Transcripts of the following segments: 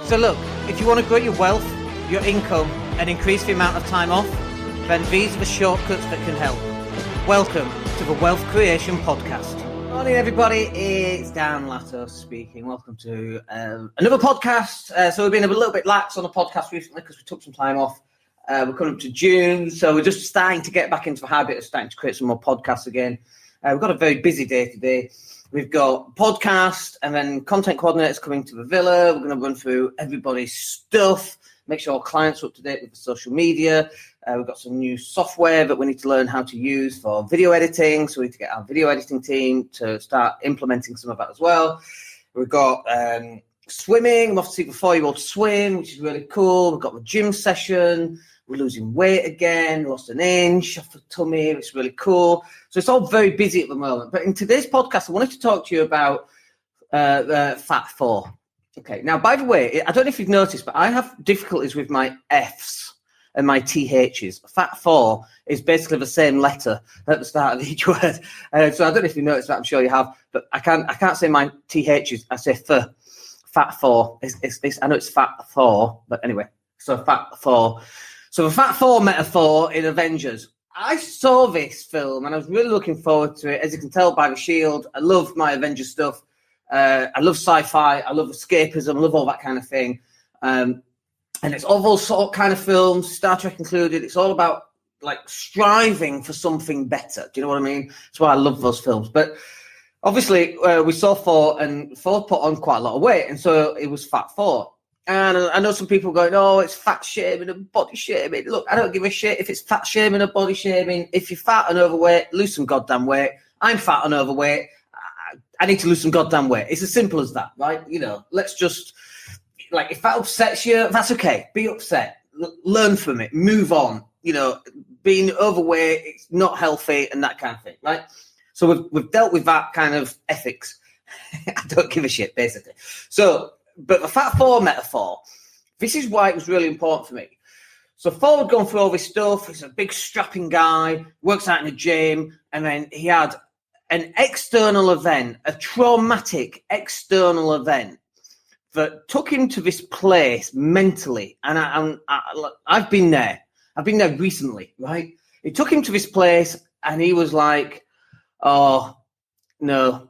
So look, if you want to grow your wealth, your income, and increase the amount of time off, then these are the shortcuts that can help. Welcome to the Wealth Creation Podcast. Morning, everybody. It's Dan Latto speaking. Welcome to another podcast. So we've been a little bit lax on the podcast recently because we took some time off. We're coming up to June, so we're just starting to get back into the habit of starting to create some more podcasts again. We've got a very busy day today. We've got podcast and then content coordinators coming to the villa. We're going to run through everybody's stuff, make sure our clients are up to date with the social media. We've got some new software that we need to learn how to use for video editing. So we need to get our video editing team to start implementing some of that as well. We've got swimming. I'm off to see the 4-year-old swim, which is really cool. We've got the gym session. We're losing weight again, lost an inch off the tummy. It's really cool. So it's all very busy at the moment. But in today's podcast, I wanted to talk to you about Fat Thor. Okay. Now, by the way, I don't know if you've noticed, but I have difficulties with my Fs and my THs. Fat Thor is basically the same letter at the start of each word. So I don't know if you noticed that. I'm sure you have. But I can't say my THs. I say Fat Thor. I know it's Fat Thor, but anyway. So Fat Thor. So the Fat Thor metaphor in Avengers. I saw this film and I was really looking forward to it. As you can tell by the shield, I love my Avengers stuff. I love sci-fi. I love escapism. I love all that kind of thing. And it's all those sort of kind of films, Star Trek included. It's all about like striving for something better. Do you know what I mean? That's why I love those films. But obviously, we saw Thor, and Thor put on quite a lot of weight, and so it was Fat Thor. And I know some people going, oh, it's fat shaming and body shaming. Look, I don't give a shit if it's fat shaming or body shaming. If you're fat and overweight, lose some goddamn weight. I'm fat and overweight. I need to lose some goddamn weight. It's as simple as that, right? You know, let's just, like, if that upsets you, that's okay. Be upset. Learn from it. Move on. You know, being overweight, it's not healthy and that kind of thing, right? So we've dealt with that kind of ethics. I don't give a shit, basically. So, but the Fat Thor metaphor, this is why it was really important for me. So Thor had gone through all this stuff. He's a big strapping guy, works out in a gym, and then he had an external event, a traumatic external event that took him to this place mentally. And I've been there. I've been there recently, right? It took him to this place, and he was like, oh, no,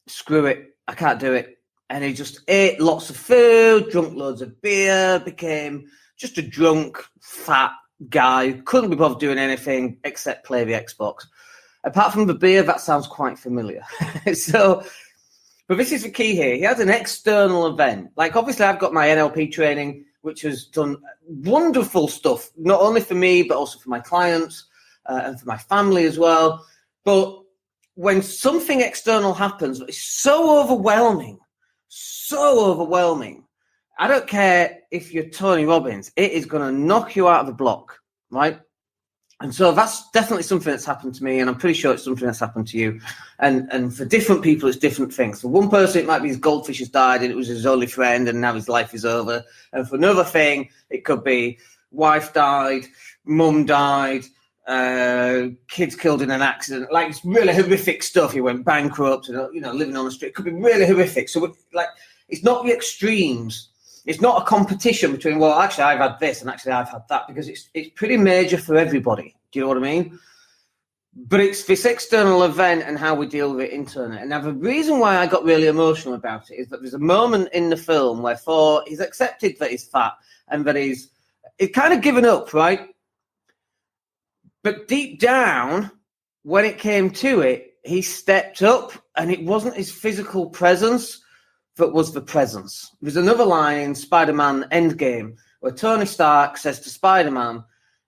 screw it. I can't do it. And he just ate lots of food, drunk loads of beer, became just a drunk, fat guy. Couldn't be bothered doing anything except play the Xbox. Apart from the beer, that sounds quite familiar. But this is the key here. He had an external event. Like, obviously, I've got my NLP training, which has done wonderful stuff, not only for me, but also for my clients and for my family as well. But when something external happens, it's so overwhelming. I don't care if you're Tony Robbins, it is going to knock you out of the block, right? And so that's definitely something that's happened to me, and I'm pretty sure it's something that's happened to you. And for different people, it's different things. For one person, it might be his goldfish has died and it was his only friend and now his life is over. And for another thing, it could be wife died, mum died, kids killed in an accident. Like, it's really horrific stuff. He went bankrupt and, you know, living on the street. It could be really horrific. So, like, it's not the extremes. It's not a competition between, well, actually, I've had this and actually I've had that, because it's pretty major for everybody. Do you know what I mean? But it's this external event and how we deal with it internally. And now the reason why I got really emotional about it is that there's a moment in the film where Thor, he's accepted that he's fat and that he's kind of given up, right? But deep down, when it came to it, he stepped up, and it wasn't his physical presence that was the presence. There's another line in Spider-Man Endgame where Tony Stark says to Spider-Man,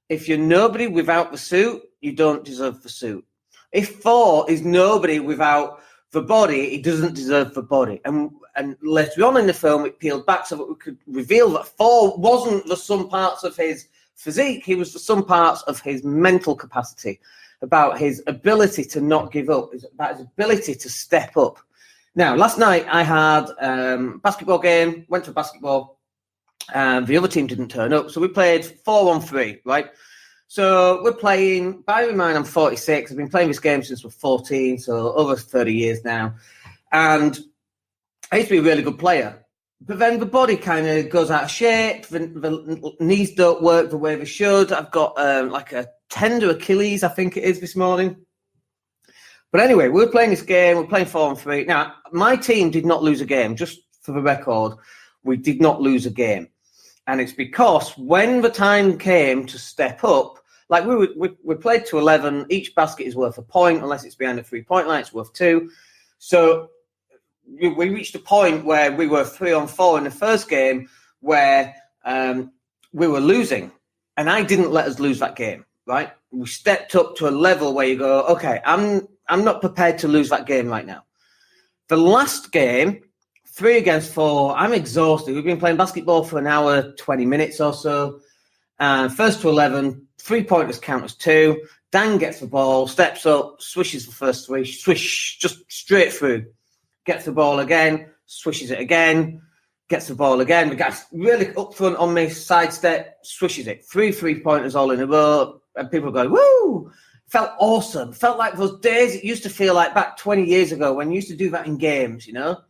if you're nobody without the suit, you don't deserve the suit. If Thor is nobody without the body, he doesn't deserve the body. And later on in the film, it peeled back so that we could reveal that Thor wasn't the sum parts of his physique, he was the sum parts of his mental capacity, about his ability to not give up, about his ability to step up. Now, last night I had a basketball game, went to basketball, and the other team didn't turn up. So we played 4-on-3, right? So we're playing, bear in mind I'm 46, I've been playing this game since we're 14, so over 30 years now. And I used to be a really good player. But then the body kind of goes out of shape. The knees don't work the way they should. I've got like a tender Achilles, I think it is, this morning. But anyway, we were playing this game. We're playing 4-on-3. Now, my team did not lose a game. Just for the record, we did not lose a game. And it's because when the time came to step up, like we played to 11. Each basket is worth a point, unless it's behind the 3-point line. It's worth 2. So we reached a point where we were 3-on-4 in the first game where we were losing. And I didn't let us lose that game, right? We stepped up to a level where you go, okay, I'm not prepared to lose that game right now. The last game, 3 against 4, I'm exhausted. We've been playing basketball for an hour, 20 minutes or so. First to 11, 3-pointers count as 2. Dan gets the ball, steps up, swishes the first 3, swish, just straight through. Gets the ball again, swishes it again, gets the ball again. The guy's really up front on me, sidestep, swishes it. 3-3-pointers all in a row, and people go, woo! Felt awesome. Felt like those days it used to feel like back 20 years ago when you used to do that in games, you know?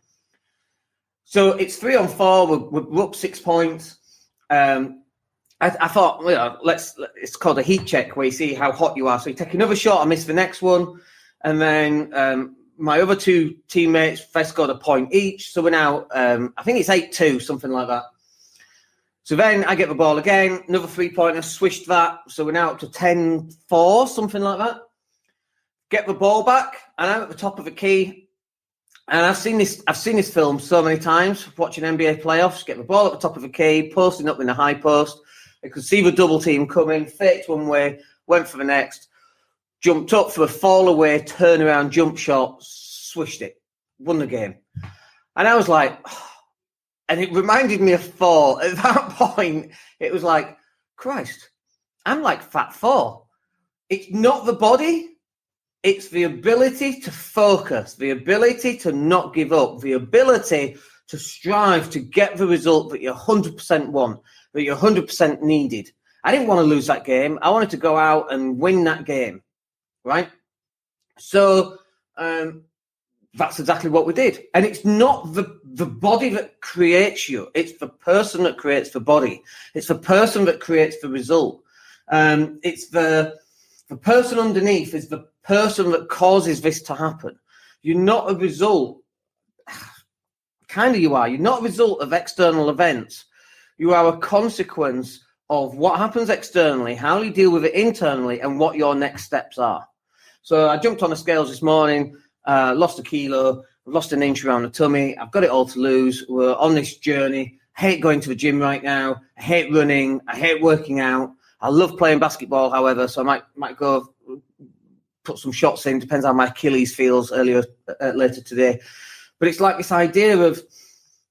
So it's 3-on-4, we're up 6 points. I thought, it's called a heat check where you see how hot you are. So you take another shot, I miss the next one, and then my other 2 teammates, they scored a point each. So we're now, I think it's 8-2, something like that. So then I get the ball again, another 3-pointer, swished that. So we're now up to 10-4, something like that. Get the ball back, and I'm at the top of the key. And I've seen this film so many times, watching NBA playoffs. Get the ball at the top of the key, posting up in the high post. I could see the double team coming, faked one way, went for the next. Jumped up for a fall away, turnaround jump shot, swished it, won the game. And I was like, oh. And it reminded me of Thor. At that point, it was like, Christ, I'm like Fat Thor. It's not the body, it's the ability to focus, the ability to not give up, the ability to strive to get the result that you 100% want, that you 100% needed. I didn't want to lose that game. I wanted to go out and win that game. Right? So that's exactly what we did. And it's not the body that creates you. It's the person that creates the body. It's the person that creates the result. It's the person underneath is the person that causes this to happen. You're not a result. Kind of you are. You're not a result of external events. You are a consequence of what happens externally, how you deal with it internally, and what your next steps are. So I jumped on the scales this morning, lost a kilo, lost an inch around the tummy. I've got it all to lose. We're on this journey. I hate going to the gym right now. I hate running. I hate working out. I love playing basketball, however, so I might go put some shots in. Depends how my Achilles feels later today. But it's like this idea of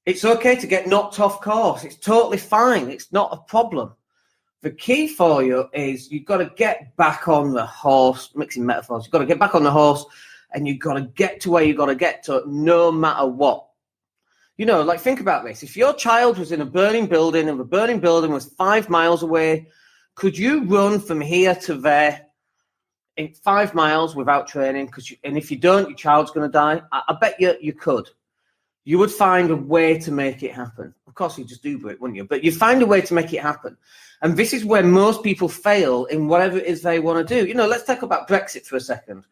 it's okay to get knocked off course. It's totally fine. It's not a problem. The key for you is you've got to get back on the horse, mixing metaphors. You've got to get back on the horse and you've got to get to where you've got to get to no matter what. You know, like think about this. If your child was in a burning building and the burning building was 5 miles away, could you run from here to there in 5 miles without training? And if you don't, your child's going to die. I bet you could. You would find a way to make it happen. Of course, you'd just Uber it, wouldn't you? But you'd find a way to make it happen. And this is where most people fail in whatever it is they want to do. You know, let's talk about Brexit for a second.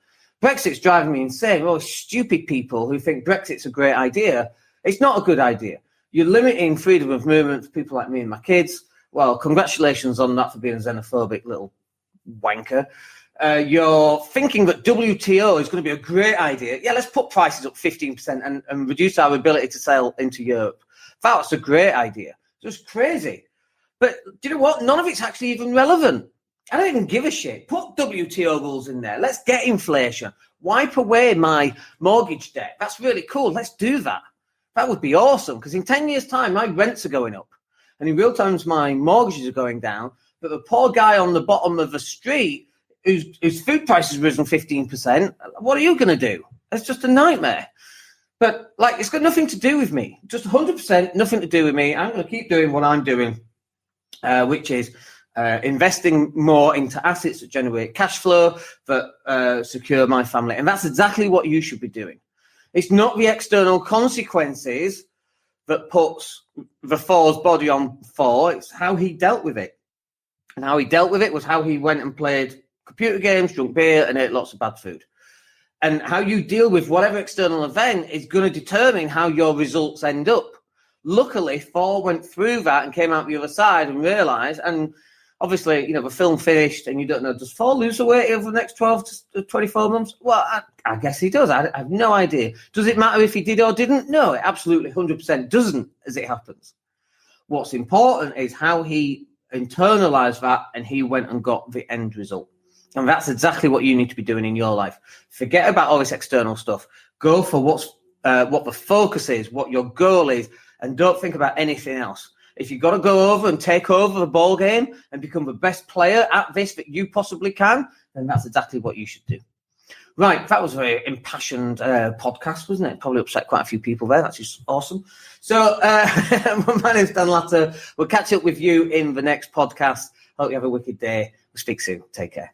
Brexit's driving me insane. Oh, stupid people who think Brexit's a great idea. It's not a good idea. You're limiting freedom of movement for people like me and my kids. Well, congratulations on that for being a xenophobic little wanker. You're thinking that WTO is going to be a great idea. Yeah, let's put prices up 15% and reduce our ability to sell into Europe. That's a great idea. Just crazy. But do you know what? None of it's actually even relevant. I don't even give a shit. Put WTO rules in there. Let's get inflation. Wipe away my mortgage debt. That's really cool. Let's do that. That would be awesome because in 10 years' time, my rents are going up. And in real terms, my mortgages are going down. But the poor guy on the bottom of the street whose food price has risen 15%, what are you going to do? It's just a nightmare. But, like, it's got nothing to do with me. Just 100% nothing to do with me. I'm going to keep doing what I'm doing, which is investing more into assets that generate cash flow, that secure my family. And that's exactly what you should be doing. It's not the external consequences that puts the Thor's body on Thor. It's how he dealt with it. And how he dealt with it was how he went and played computer games, drank beer, and ate lots of bad food. And how you deal with whatever external event is going to determine how your results end up. Luckily, Thor went through that and came out the other side and realised, and obviously, the film finished and you don't know, does Thor lose the weight over the next 12 to 24 months? Well, I guess he does. I have no idea. Does it matter if he did or didn't? No, it absolutely 100% doesn't, as it happens. What's important is how he internalized that and he went and got the end result. And that's exactly what you need to be doing in your life. Forget about all this external stuff. Go for what the focus is, what your goal is, and don't think about anything else. If you've got to go over and take over the ball game and become the best player at this that you possibly can, then that's exactly what you should do. Right, that was a very impassioned podcast, wasn't it? Probably upset quite a few people there. That's just awesome. So my name's Dan Latto. We'll catch up with you in the next podcast. Hope you have a wicked day. We'll speak soon. Take care.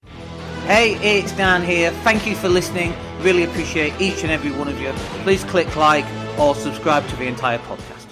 Hey, it's Dan here. Thank you for listening. Really appreciate each and every one of you. Please click like or subscribe to the entire podcast.